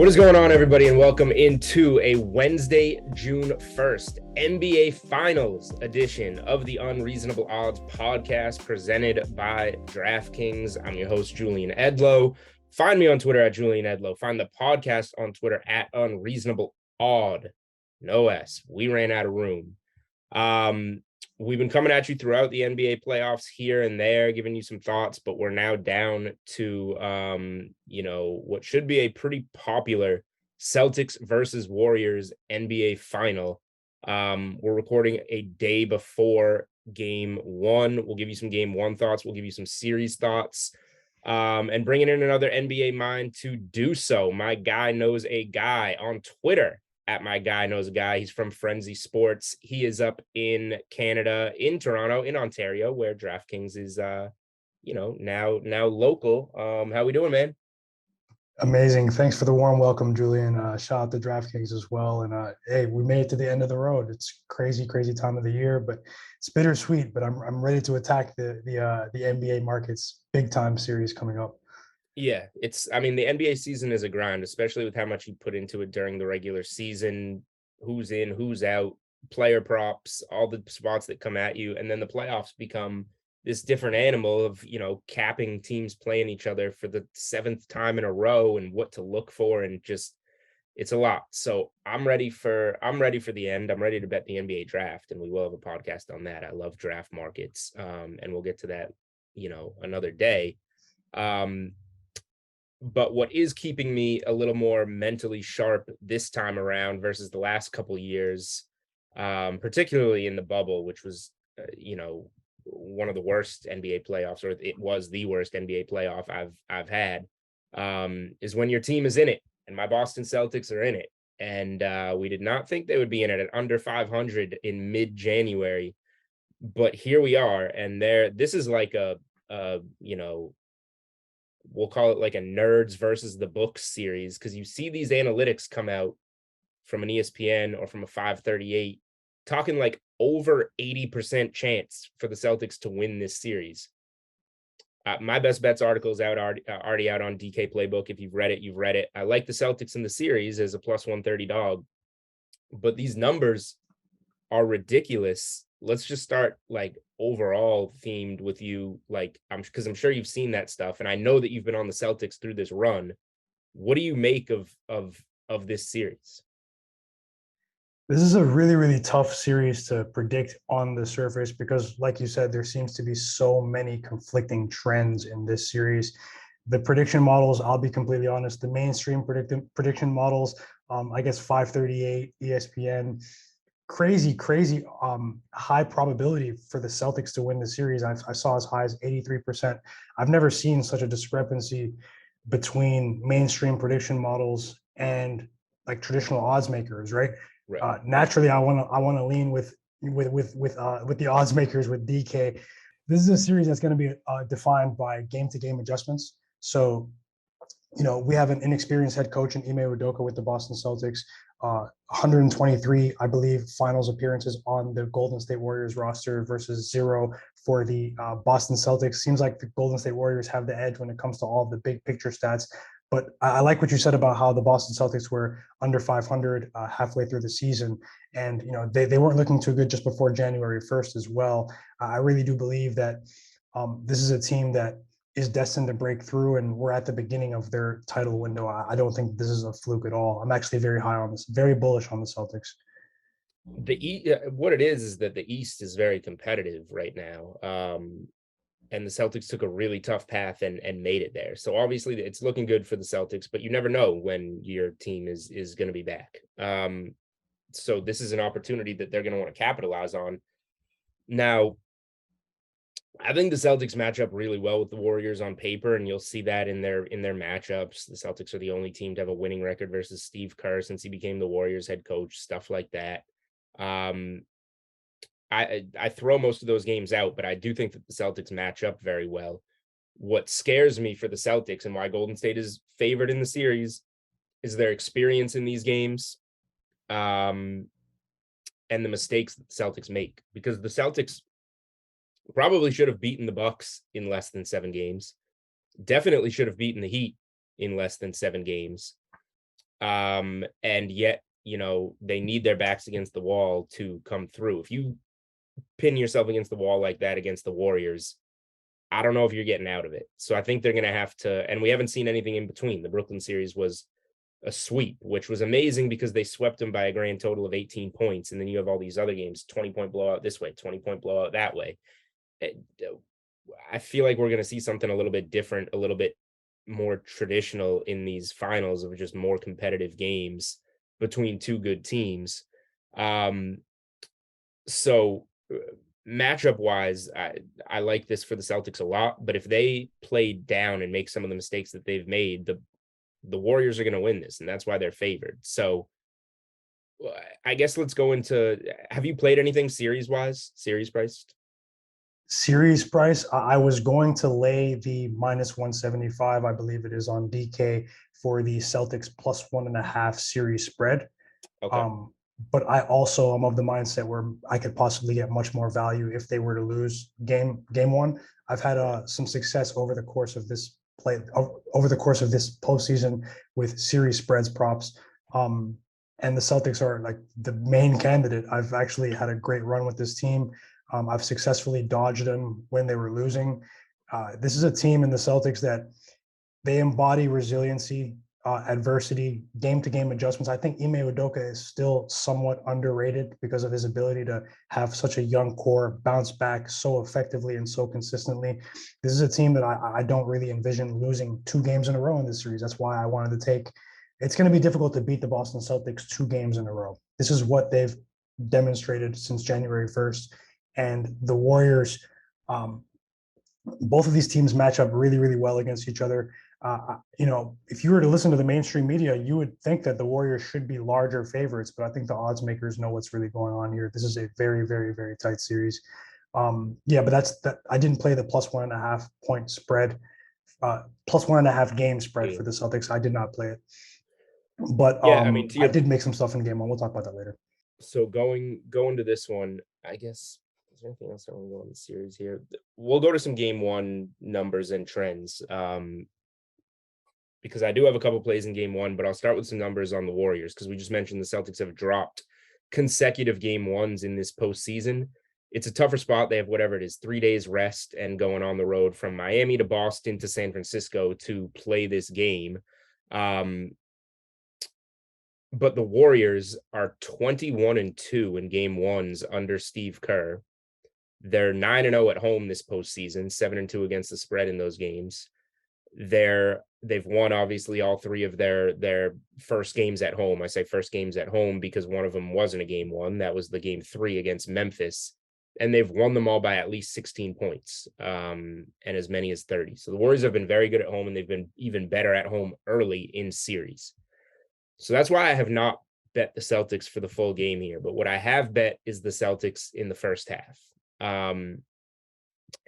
What is going on, everybody, and welcome into a Wednesday, June 1st, NBA Finals edition of the Unreasonable Odds podcast presented by DraftKings. I'm your host, Julian Edlow. Find me on Twitter at Julian Edlow. Find the podcast on Twitter at Unreasonable Odd. No S. We ran out of room. We've been coming at you throughout the NBA playoffs here and there, giving you some thoughts, but we're now down to, what should be a pretty popular Celtics versus Warriors NBA final. We're recording a day before game one. We'll give you some game one thoughts. We'll give you some series thoughts, and bringing in another NBA mind to do so. My guy knows a guy on Twitter. At My Guy Knows a Guy. He's from Frenzy Sports. He is up in Canada, in Toronto, in Ontario, where DraftKings is, now local. How we doing, man? Amazing. Thanks for the warm welcome, Julian. Shout out to DraftKings as well. And hey, we made it to the end of the road. It's crazy time of the year, but it's bittersweet. But I'm ready to attack the NBA markets big time series coming up. Yeah, the NBA season is a grind, especially with how much you put into it during the regular season, who's in, who's out, player props, all the spots that come at you. And then the playoffs become this different animal of, capping teams playing each other for the seventh time in a row and what to look for. And just, it's a lot. So I'm ready for the end. I'm ready to bet the NBA draft, and we will have a podcast on that. I love draft markets. And we'll get to that, another day. But what is keeping me a little more mentally sharp this time around versus the last couple of years, particularly in the bubble, which was, one of the worst NBA playoffs, or it was the worst NBA playoff I've had, is when your team is in it. And my Boston Celtics are in it. And we did not think they would be in it at under 500 in mid-January. But here we are. And this is like we'll call it like a nerds versus the books series, because you see these analytics come out from an ESPN or from a 538 talking like over 80% chance for the Celtics to win this series. My best bets article is already out on DK Playbook. If you've read it, you've read it. I like the Celtics in the series as a plus 130 dog, but these numbers are ridiculous. Let's just start like overall themed with you, because I'm sure you've seen that stuff, and I know that you've been on the Celtics through this run. What do you make of this series? This is a really, really tough series to predict on the surface because, like you said, there seems to be so many conflicting trends in this series. The prediction models, I'll be completely honest, the mainstream prediction models, I guess 538, ESPN, crazy high probability for the Celtics to win the series. I saw as high as 83%. I've never seen such a discrepancy between mainstream prediction models and like traditional odds makers, right? Right. Naturally, I want to lean with the odds makers with DK. This is a series that's going to be defined by game-to-game adjustments. So, we have an inexperienced head coach in Ime Udoka with the Boston Celtics. 123, I believe, finals appearances on the Golden State Warriors roster versus 0 for the Boston Celtics. Seems like the Golden State Warriors have the edge when it comes to all the big picture stats. But I like what you said about how the Boston Celtics were under 500 halfway through the season. And, they weren't looking too good just before January 1st as well. I really do believe that this is a team that is destined to break through, and we're at the beginning of their title window. I don't think this is a fluke at all. I'm actually very high on this, very bullish on the Celtics. What it is that the East is very competitive right now. And the Celtics took a really tough path and made it there. So obviously it's looking good for the Celtics, but you never know when your team is going to be back. So this is an opportunity that they're going to want to capitalize on. Now, I think the Celtics match up really well with the Warriors on paper, and you'll see that in their matchups. The Celtics are the only team to have a winning record versus Steve Kerr since he became the Warriors head coach, stuff like that. I throw most of those games out, but I do think that the Celtics match up very well. What scares me for the Celtics and why Golden State is favored in the series is their experience in these games, and the mistakes that the Celtics make, because the Celtics probably should have beaten the Bucks in less than 7 games. Definitely should have beaten the Heat in less than 7 games. And yet, they need their backs against the wall to come through. If you pin yourself against the wall like that against the Warriors, I don't know if you're getting out of it. So I think they're going to have to, and we haven't seen anything in between. The Brooklyn series was a sweep, which was amazing because they swept them by a grand total of 18 points. And then you have all these other games, 20-point blowout this way, 20-point blowout that way. I feel like we're going to see something a little bit different, a little bit more traditional in these finals of just more competitive games between two good teams. So matchup wise, I like this for the Celtics a lot, but if they play down and make some of the mistakes that they've made, the Warriors are going to win this, and that's why they're favored. So I guess let's go into, have you played anything series priced? Series price, I was going to lay the -175, I believe it is on DK for the Celtics +1.5 series spread. Okay. But I also am of the mindset where I could possibly get much more value if they were to lose game one. I've had some success over the course of this postseason with series spreads props. And the Celtics are like the main candidate. I've actually had a great run with this team. I've successfully dodged them when they were losing. This is a team in the Celtics that they embody resiliency, adversity, game-to-game adjustments. I think Ime Udoka is still somewhat underrated because of his ability to have such a young core, bounce back so effectively and so consistently. This is a team that I don't really envision losing 2 games in a row in this series. That's why I wanted to take. It's going to be difficult to beat the Boston Celtics 2 games in a row. This is what they've demonstrated since January 1st. And the Warriors, both of these teams match up really, really well against each other. If you were to listen to the mainstream media, you would think that the Warriors should be larger favorites, but I think the odds makers know what's really going on here. This is a very, very, very tight series. But that's that. I didn't play the +1.5 point spread, +1.5 game spread for the Celtics. I did not play it, but yeah, I mean, I did make some stuff in game one. We'll talk about that later. So going to this one, I guess, is there anything else I want to go in the series here? We'll go to some game one numbers and trends, because I do have a couple plays in game one, but I'll start with some numbers on the Warriors because we just mentioned the Celtics have dropped consecutive game ones in this postseason. It's a tougher spot. They have whatever it is, 3 days rest and going on the road from Miami to Boston to San Francisco to play this game. But the Warriors are 21-2 in game ones under Steve Kerr. They're 9-0 at home this postseason, 7-2 against the spread in those games. They've won obviously all 3 of their first games at home. I say first games at home because one of them wasn't a game 1. That was the game 3 against Memphis. And they've won them all by at least 16 points, and as many as 30. So the Warriors have been very good at home, and they've been even better at home early in series. So that's why I have not bet the Celtics for the full game here. But what I have bet is the Celtics in the first half.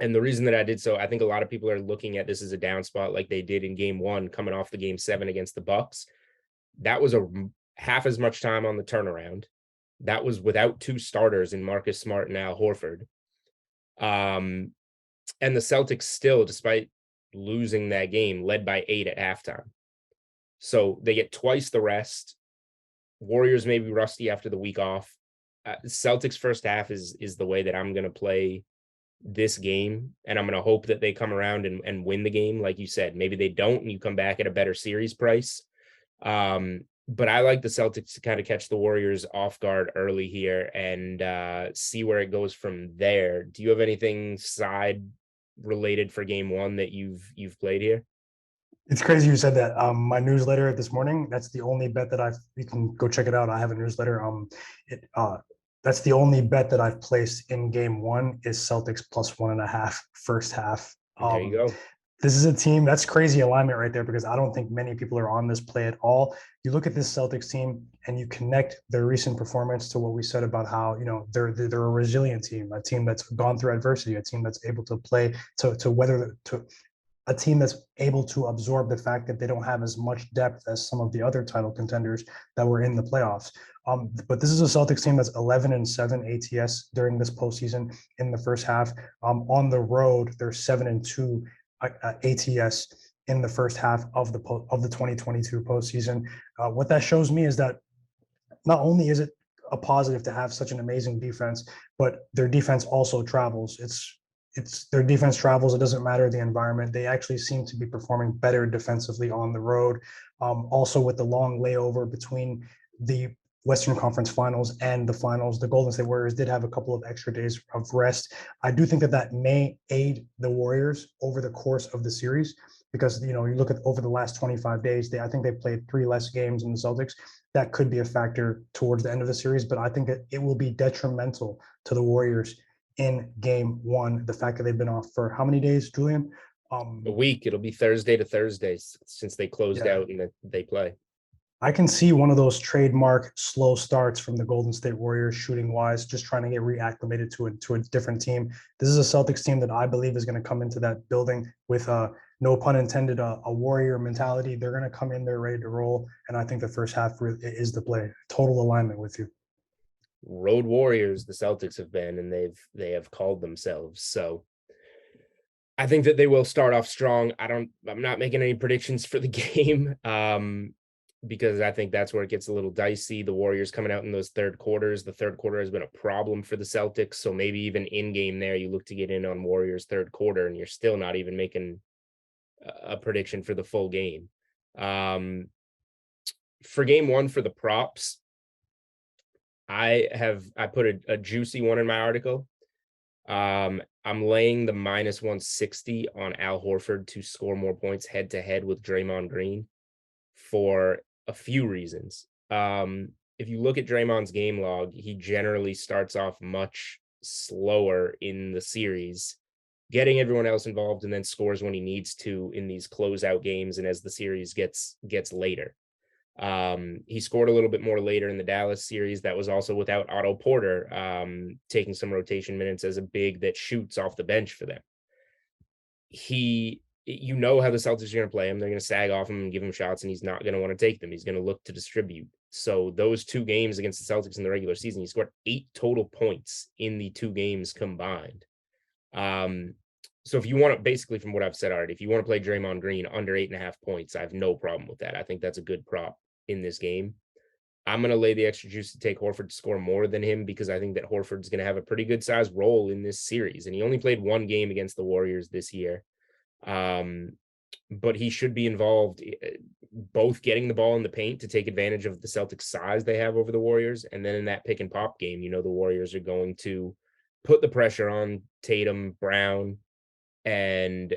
And the reason that I did so, I think a lot of people are looking at this as a down spot like they did in game 1, coming off the game 7 against the Bucks. That was a half as much time on the turnaround. That was without 2 starters in Marcus Smart and Al Horford. And the Celtics still, despite losing that game, led by 8 at halftime. So they get twice the rest. Warriors may be rusty after the week off. Celtics first half is the way that I'm going to play this game, and I'm going to hope that they come around and win the game. Like you said, maybe they don't and you come back at a better series price. But I like the Celtics to kind of catch the Warriors off guard early here and see where it goes from there. Do you have anything side related for game 1 that you've played here? It's crazy you said that. My newsletter this morning, that's the only bet that you can go check it out. I have a newsletter. That's the only bet that I've placed in game 1 is Celtics +1.5 first half. There you go. This is a team that's crazy alignment right there because I don't think many people are on this play at all. You look at this Celtics team and you connect their recent performance to what we said about how, they're a resilient team, a team that's gone through adversity, a team that's able to play to weather to a team that's able to absorb the fact that they don't have as much depth as some of the other title contenders that were in the playoffs. But this is a Celtics team that's 11-7 ATS during this postseason in the first half. On the road, they're 7-2 ATS. in the first half of the 2022 postseason. What that shows me is that not only is it a positive to have such an amazing defense, but their defense also travels. It's their defense travels. It doesn't matter the environment. They actually seem to be performing better defensively on the road. Also, with the long layover between the Western Conference Finals and the finals, the Golden State Warriors did have a couple of extra days of rest. I do think that that may aid the Warriors over the course of the series because you look at over the last 25 days, I think they played 3 less games than the Celtics. That could be a factor towards the end of the series, but I think that it will be detrimental to the Warriors in game 1. The fact that they've been off for how many days, Julian? A week. It'll be Thursday to Thursday since they closed Yeah, out and they play. I can see one of those trademark slow starts from the Golden State Warriors shooting wise, just trying to get reacclimated to a different team. This is a Celtics team that I believe is going to come into that building with no pun intended, a Warrior mentality. They're going to come in there ready to roll, and I think the first half is the play. Total alignment with you. Road Warriors, the Celtics have been, and they have called themselves. So I think that they will start off strong. I'm not making any predictions for the game. Because I think that's where it gets a little dicey. The Warriors coming out in those third quarters. The third quarter has been a problem for the Celtics. So maybe even in game there, you look to get in on Warriors third quarter and you're still not even making a prediction for the full game. For game 1 for the props, I put a juicy one in my article. I'm laying the -160 on Al Horford to score more points head to head with Draymond Green for a few reasons. If you look at Draymond's game log, he generally starts off much slower in the series, getting everyone else involved, and then scores when he needs to in these closeout games and as the series gets later. He scored a little bit more later in the Dallas series. That was also without Otto Porter, taking some rotation minutes as a big that shoots off the bench for them. You know how the Celtics are going to play him. They're going to sag off him and give him shots, and he's not going to want to take them. He's going to look to distribute. So those 2 games against the Celtics in the regular season, he scored 8 total points in the 2 games combined. So if you want to, basically from what I've said already, if you want to play Draymond Green under 8.5 points, I have no problem with that. I think that's a good prop in this game. I'm going to lay the extra juice to take Horford to score more than him because I think that Horford's going to have a pretty good sized role in this series. And he only played 1 game against the Warriors this year. But he should be involved both getting the ball in the paint to take advantage of the Celtics size they have over the Warriors. And then in that pick and pop game, the Warriors are going to put the pressure on Tatum, Brown, and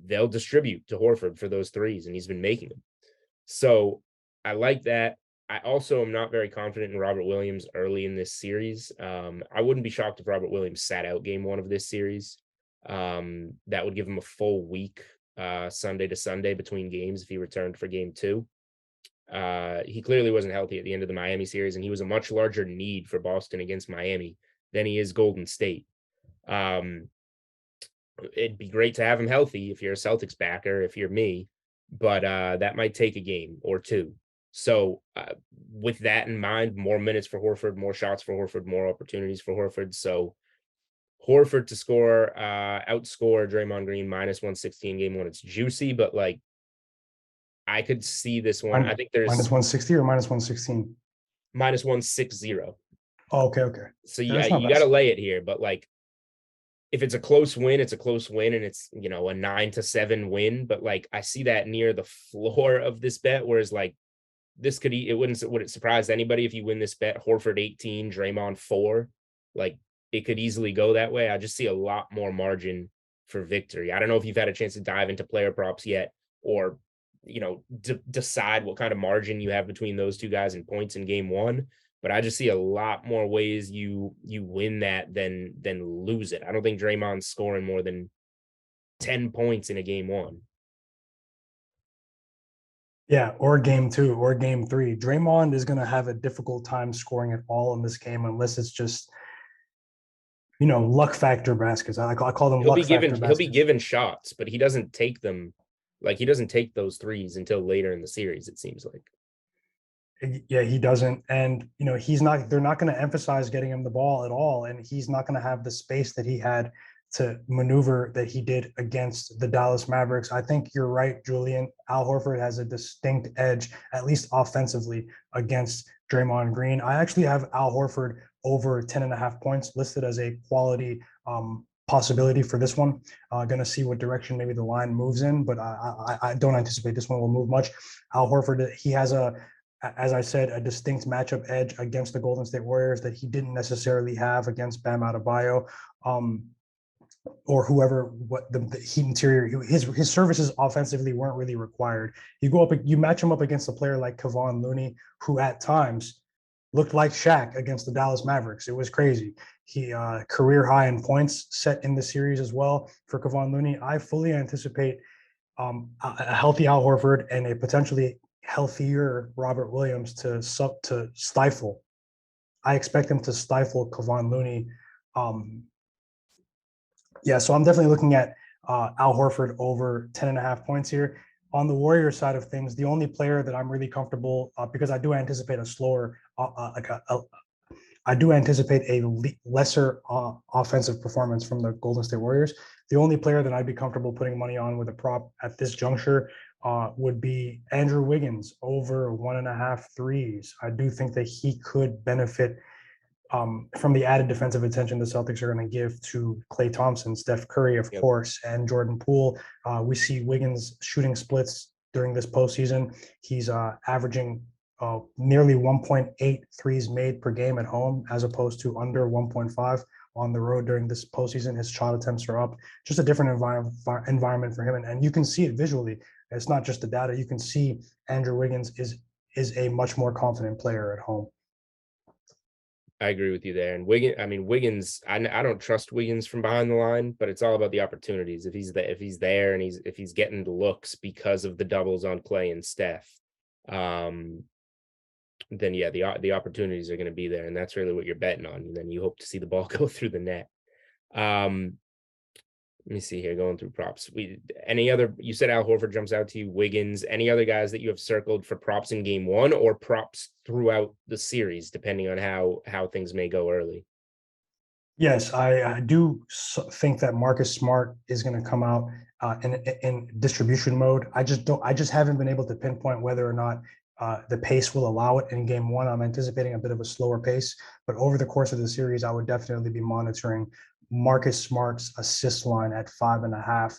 they'll distribute to Horford for those threes. And he's been making them. So I like that. I also am not very confident in Robert Williams early in this series. I wouldn't be shocked if Robert Williams sat out game 1 of this series. That would give him a full week, Sunday to Sunday between games if he returned for game 2. He clearly wasn't healthy at the end of the Miami series, and he was a much larger need for Boston against Miami than he is Golden State. It'd be great to have him healthy if you're a Celtics backer, if you're me, but that might take a game or 2. So with that in mind, more minutes for Horford, more shots for Horford, more opportunities for Horford. So Horford to outscore Draymond Green -160 in game 1. It's juicy, but I could see this one. I think there's -160 or -116. -160. Oh, okay. So you got to lay it here, but if it's a close win, it's a close win, and it's a 9-7 win. But I see that near the floor of this bet, whereas this would it surprise anybody if you win this bet? Horford 18, Draymond 4. It could easily go that way. I just see a lot more margin for victory. I don't know if you've had a chance to dive into player props yet, or decide what kind of margin you have between those 2 guys in points in game 1. But I just see a lot more ways you win that than lose it. I don't think Draymond's scoring more than 10 points in a game 1. Yeah, or game 2 or game 3. Draymond is going to have a difficult time scoring at all in this game unless it's just, luck factor baskets. I call them luck factor baskets. He'll be given shots, but he doesn't take them. He doesn't take those threes until later in the series, it seems like. Yeah, he doesn't. And, they're not going to emphasize getting him the ball at all. And he's not going to have the space that he had to maneuver that he did against the Dallas Mavericks. I think you're right, Julian. Al Horford has a distinct edge, at least offensively, against Draymond Green. I actually have Al Horford over 10 and a half points listed as a quality possibility for this one. Going to see what direction maybe the line moves in, but I don't anticipate this one will move much. Al Horford, he has as I said, a distinct matchup edge against the Golden State Warriors that he didn't necessarily have against Bam Adebayo. Or whoever, what the Heat interior, his services offensively weren't really required. You match him up against a player like Kevon Looney, who at times looked like Shaq against the Dallas Mavericks. It was crazy. He career high in points set in the series as well for Kevon Looney. I fully anticipate a healthy Al Horford and a potentially healthier Robert Williams to stifle. I expect him to stifle Kevon Looney. So I'm definitely looking at Al Horford over 10 and a half points here. On the Warriors side of things, the only player that I'm really comfortable because I do anticipate a slower, I do anticipate a lesser offensive performance from the Golden State Warriors. The only player that I'd be comfortable putting money on with a prop at this juncture would be Andrew Wiggins over 1.5 threes. I do think that he could benefit from the added defensive attention the Celtics are going to give to Klay Thompson, Steph Curry, of course, and Jordan Poole. We see Wiggins shooting splits during this postseason. He's averaging nearly 1.8 threes made per game at home, as opposed to under 1.5 on the road during this postseason. His shot attempts are up. Just a different environment for him, and you can see it visually. It's not just the data. You can see Andrew Wiggins is a much more confident player at home. I agree with you there. And Wiggins, I don't trust Wiggins from behind the line, but it's all about the opportunities. If he's there and if he's getting the looks because of the doubles on Klay and Steph, then yeah, the opportunities are going to be there, and that's really what you're betting on. And then you hope to see the ball go through the net. Let me see here, going through props. You said Al Horford jumps out to you, Wiggins, any other guys that you have circled for props in game one or props throughout the series, depending on how things may go early? Yes, I do think that Marcus Smart is going to come out in distribution mode. I just haven't been able to pinpoint whether or not the pace will allow it in game one. I'm anticipating a bit of a slower pace, but over the course of the series, I would definitely be monitoring Marcus Smart's assist line at 5.5.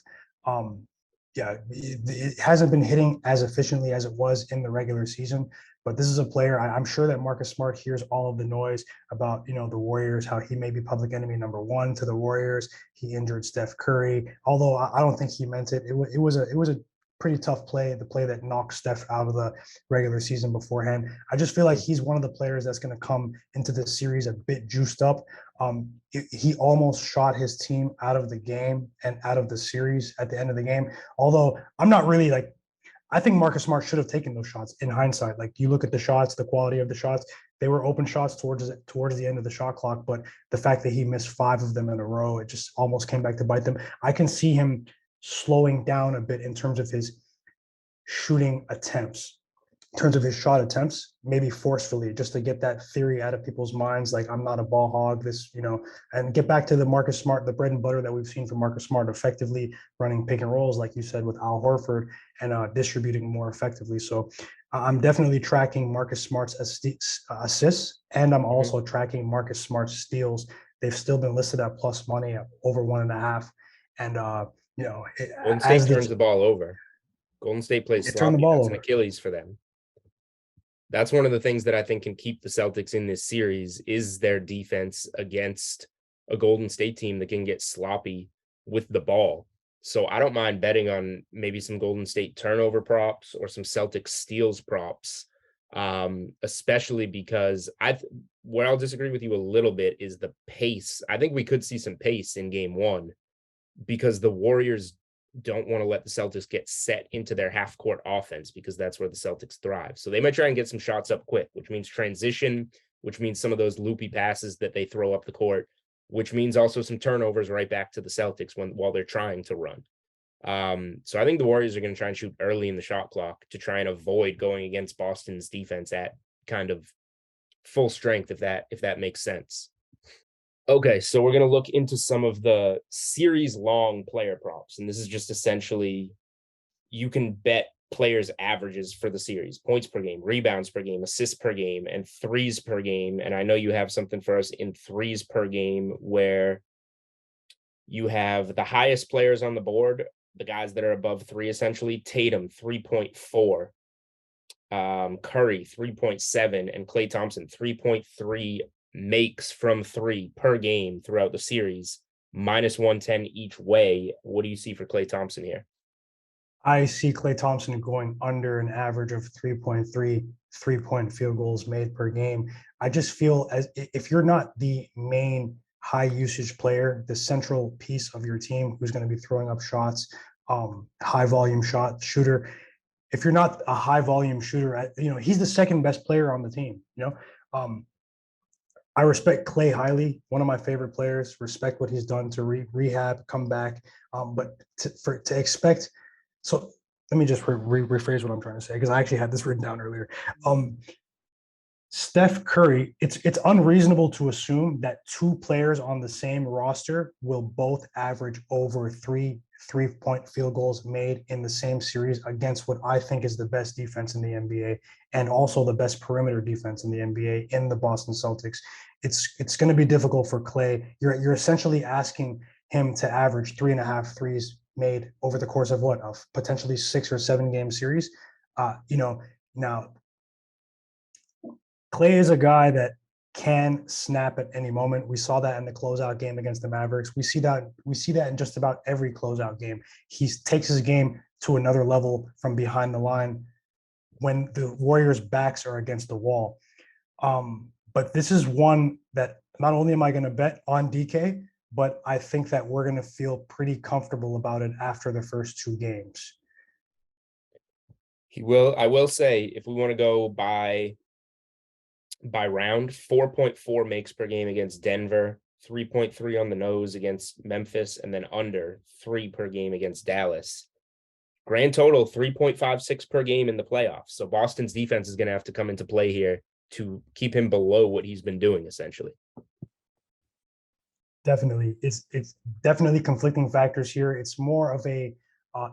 It hasn't been hitting as efficiently as it was in the regular season, but this is a player I'm sure that Marcus Smart hears all of the noise about, the Warriors, how he may be public enemy number one to the Warriors. He injured Steph Curry, although I don't think he meant it. It was a pretty tough play, the play that knocked Steph out of the regular season beforehand. I just feel like he's one of the players that's going to come into this series a bit juiced up. He almost shot his team out of the game and out of the series at the end of the game. Although I'm not really I think Marcus Smart should have taken those shots in hindsight. Like, you look at the shots, the quality of the shots, they were open shots towards the end of the shot clock. But the fact that he missed 5 of them in a row, it just almost came back to bite them. I can see him slowing down a bit in terms of his shooting attempts, in terms of his shot attempts, maybe forcefully, just to get that theory out of people's minds. Like, I'm not a ball hog, and get back to the Marcus Smart, the bread and butter that we've seen from Marcus Smart, effectively running pick and rolls, like you said, with Al Horford, and distributing more effectively. So I'm definitely tracking Marcus Smart's assists, and I'm also tracking Marcus Smart's steals. They've still been listed at plus money at over 1.5. And, Golden State turns the ball over. Golden State plays sloppy. That's an Achilles for them. That's one of the things that I think can keep the Celtics in this series is their defense against a Golden State team that can get sloppy with the ball. So I don't mind betting on maybe some Golden State turnover props or some Celtics steals props, especially because where I'll disagree with you a little bit is the pace. I think we could see some pace in game one because the Warriors don't want to let the Celtics get set into their half-court offense because that's where the Celtics thrive. So they might try and get some shots up quick, which means transition, which means some of those loopy passes that they throw up the court, which means also some turnovers right back to the Celtics while they're trying to run. So I think the Warriors are going to try and shoot early in the shot clock to try and avoid going against Boston's defense at kind of full strength, if that makes sense. Okay, so we're going to look into some of the series long player props. And this is just essentially you can bet players' averages for the series, points per game, rebounds per game, assists per game, and threes per game. And I know you have something for us in threes per game where you have the highest players on the board, the guys that are above three, essentially. Tatum, 3.4, Curry, 3.7, and Klay Thompson, 3.3 makes from three per game throughout the series, minus 110 each way. What do you see for Klay Thompson here? I see Klay Thompson going under an average of 3.3 3-point field goals made per game. I just feel as if you're not the main high usage player, the central piece of your team who's going to be throwing up shots, high volume shot shooter. If you're not a high volume shooter, he's the second best player on the team. I respect Klay highly, one of my favorite players. Respect what he's done to rehab, come back. But to expect, so let me just rephrase what I'm trying to say because I actually had this written down earlier. Steph Curry, it's unreasonable to assume that two players on the same roster will both average over 3-point field goals made in the same series against what I think is the best defense in the NBA and also the best perimeter defense in the NBA in the Boston Celtics. It's going to be difficult for Klay. You're essentially asking him to average 3.5 threes made over the course of what, of potentially 6 or 7 game series. Now Klay is a guy that can snap at any moment. We saw that in the closeout game against the Mavericks. We see that in just about every closeout game. He takes his game to another level from behind the line when the Warriors' backs are against the wall. But this is one that not only am I going to bet on DK, but I think that we're going to feel pretty comfortable about it after the first 2 games. I will say, if we want to go by round, 4.4 makes per game against Denver, 3.3 on the nose against Memphis, and then under 3 per game against Dallas. Grand total 3.56 per game in the playoffs. So Boston's defense is going to have to come into play here to keep him below what he's been doing, essentially. Definitely. It's definitely conflicting factors here. It's more of a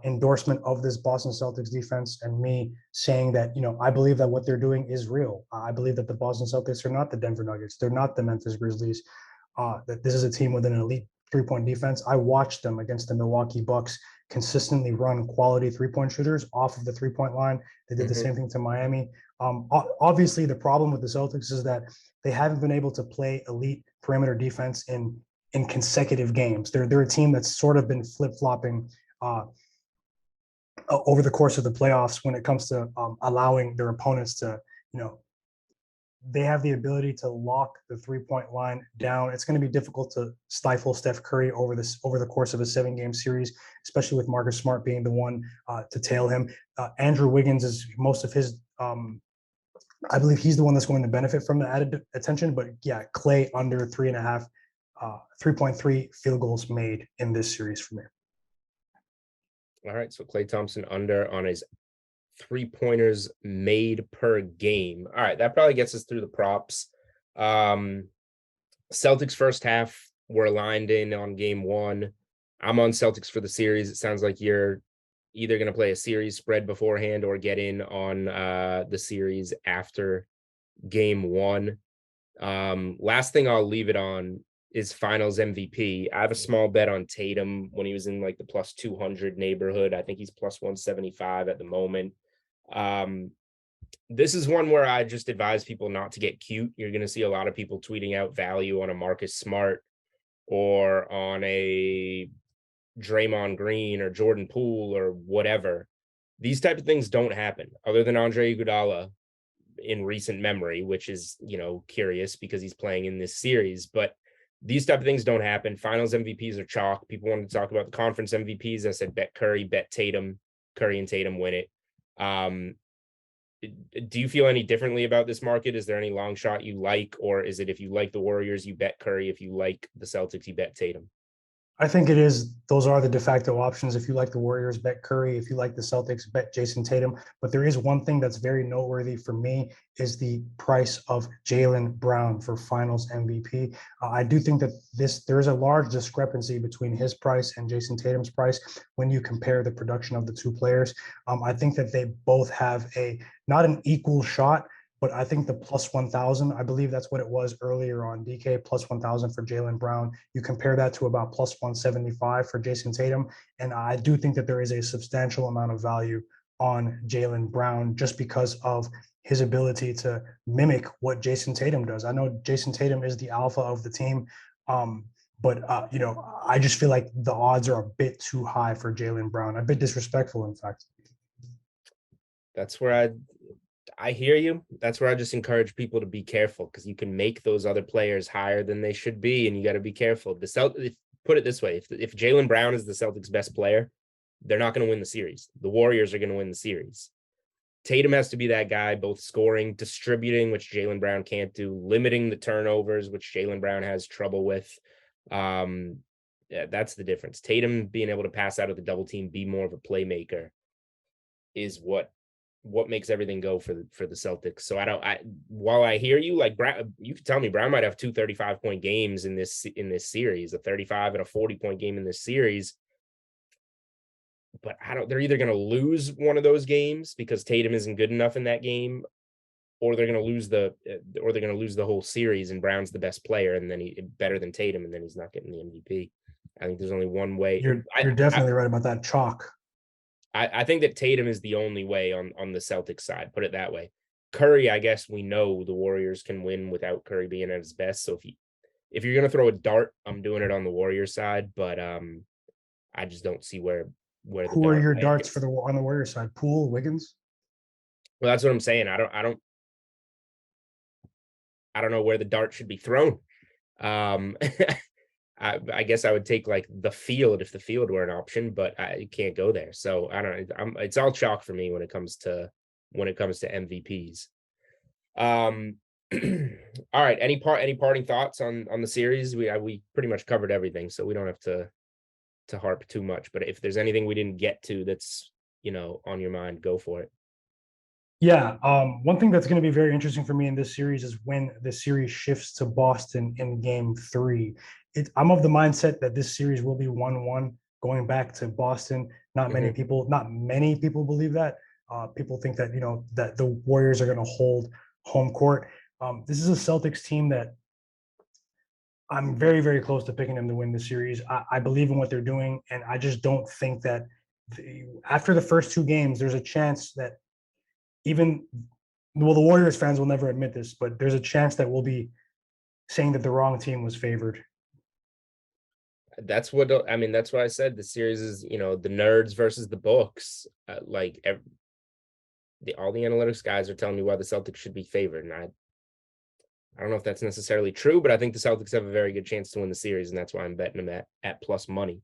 endorsement of this Boston Celtics defense and me saying that, I believe that what they're doing is real. I believe that the Boston Celtics are not the Denver Nuggets. They're not the Memphis Grizzlies. That this is a team with an elite 3-point defense. I watched them against the Milwaukee Bucks consistently run quality 3-point shooters off of the 3-point line. They did the same thing to Miami. Obviously, the problem with the Celtics is that they haven't been able to play elite perimeter defense in consecutive games. They're a team that's sort of been flip-flopping over the course of the playoffs when it comes to allowing their opponents to, they have the ability to lock the 3-point line down. It's going to be difficult to stifle Steph Curry over the course of a 7-game series, especially with Marcus Smart being the one to tail him. Andrew Wiggins is most of his. I believe he's the one that's going to benefit from the added attention. But yeah, Klay under 3.5, 3.3 field goals made in this series for me. All right, so Klay Thompson under on his 3-pointers made per game. All right, that probably gets us through the props. Celtics first half, we're aligned in on game 1. I'm on Celtics for the series. It sounds like you're either going to play a series spread beforehand or get in on the series after game 1. Last thing I'll leave it on is finals MVP. I have a small bet on Tatum when he was in like the plus 200 neighborhood. I think he's plus 175 at the moment. This is one where I just advise people not to get cute. You're going to see a lot of people tweeting out value on a Marcus Smart or on a Draymond Green or Jordan Poole or whatever. These type of things don't happen other than Andre Iguodala in recent memory, which is, curious because he's playing in this series. But these type of things don't happen. Finals MVPs are chalk. People want to talk about the conference MVPs. I said bet Curry, bet Tatum. Curry and Tatum win it. Do you feel any differently about this market? Is there any long shot you like, or is it if you like the Warriors, you bet Curry? If you like the Celtics, you bet Tatum? I think it is. Those are the de facto options. If you like the Warriors, bet Curry. If you like the Celtics, bet Jason Tatum. But there is one thing that's very noteworthy for me is the price of Jaylen Brown for Finals MVP. I do think that there is a large discrepancy between his price and Jason Tatum's price when you compare the production of the two players. I think that they both have not an equal shot, but I think the plus 1,000, I believe that's what it was earlier on DK, plus 1,000 for Jaylen Brown. You compare that to about plus 175 for Jason Tatum. And I do think that there is a substantial amount of value on Jaylen Brown just because of his ability to mimic what Jason Tatum does. I know Jason Tatum is the alpha of the team. But I just feel like the odds are a bit too high for Jaylen Brown, a bit disrespectful, in fact. That's where I hear you. That's where I just encourage people to be careful, because you can make those other players higher than they should be, and you got to be careful. Put it this way: if Jaylen Brown is the Celtics' best player, they're not going to win the series. The Warriors are going to win the series. Tatum has to be that guy, both scoring, distributing, which Jaylen Brown can't do, limiting the turnovers, which Jaylen Brown has trouble with. That's the difference. Tatum being able to pass out of the double team, be more of a playmaker, is what makes everything go for the Celtics. So while I hear you, like, you can tell me Brown might have two 35-point games in this series, a 35 and a 40-point game in this series. But they're either going to lose one of those games because Tatum isn't good enough in that game, or they're going to lose the whole series and Brown's the best player and then better than Tatum, and then he's not getting the MVP. I think there's only one way. You're definitely right about that. Chalk. I think that Tatum is the only way on the Celtics side, put it that way. Curry, I guess we know the Warriors can win without Curry being at his best. So if you're going to throw a dart, I'm doing it on the Warriors side, but I just don't see where who are your darts on the Warriors side? Poole, Wiggins? Well, that's what I'm saying. I don't know where the dart should be thrown. I guess I would take like the field if the field were an option, but I can't go there. So I don't know. It's all chalk for me when it comes to MVPs. All right. Any parting thoughts on the series? We pretty much covered everything, so we don't have to harp too much. But if there's anything we didn't get to that's on your mind, go for it. Yeah. One thing that's going to be very interesting for me in this series is when the series shifts to Boston in Game 3. I'm of the mindset that this series will be 1-1 going back to Boston. Not many people believe that. People think that that the Warriors are going to hold home court. This is a Celtics team that I'm very, very close to picking them to win the series. I believe in what they're doing, and I just don't think that after the first two games, there's a chance that the Warriors fans will never admit this, but there's a chance that we'll be saying that the wrong team was favored. That's what I said. The series is, the nerds versus the books. All the analytics guys are telling me why the Celtics should be favored, and I don't know if that's necessarily true, but I think the Celtics have a very good chance to win the series, and that's why I'm betting them at plus money.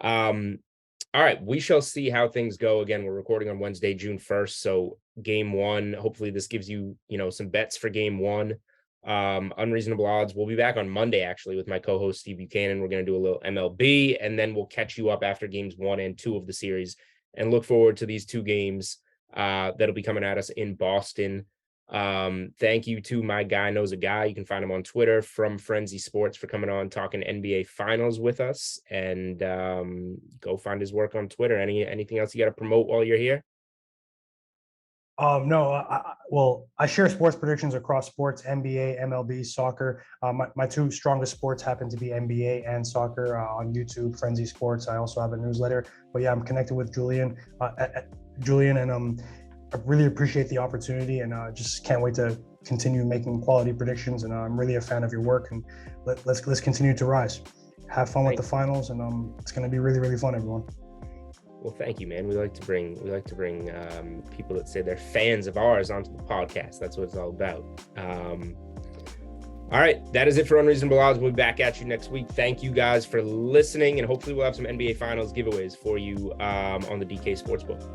All right, we shall see how things go. Again, we're recording on Wednesday, June 1st, so Game 1. Hopefully, this gives you, some bets for Game 1. Unreasonable odds. We'll be back on Monday, actually, with my co-host Steve Buchanan. We're going to do a little MLB, and then we'll catch you up after Games 1 and 2 of the series, and look forward to these two games that'll be coming at us in Boston. Thank you to Myguyknowsaguy. You can find him on Twitter, from Frenzy Sports, for coming on talking NBA Finals with us, and go find his work on Twitter. Anything else you got to promote while you're here? No, I share sports predictions across sports: NBA, MLB, soccer. My two strongest sports happen to be NBA and soccer on YouTube, Frenzy Sports. I also have a newsletter. But yeah, I'm connected with Julian, and I really appreciate the opportunity, and just can't wait to continue making quality predictions. And I'm really a fan of your work, and let's continue to rise. Have fun with the finals, and it's going to be really, really fun, everyone. Well, thank you, man. We like to bring people that say they're fans of ours onto the podcast. That's what it's all about. All right, that is it for Unreasonable Odds. We'll be back at you next week. Thank you guys for listening, and hopefully we'll have some NBA Finals giveaways for you on the DK Sportsbook.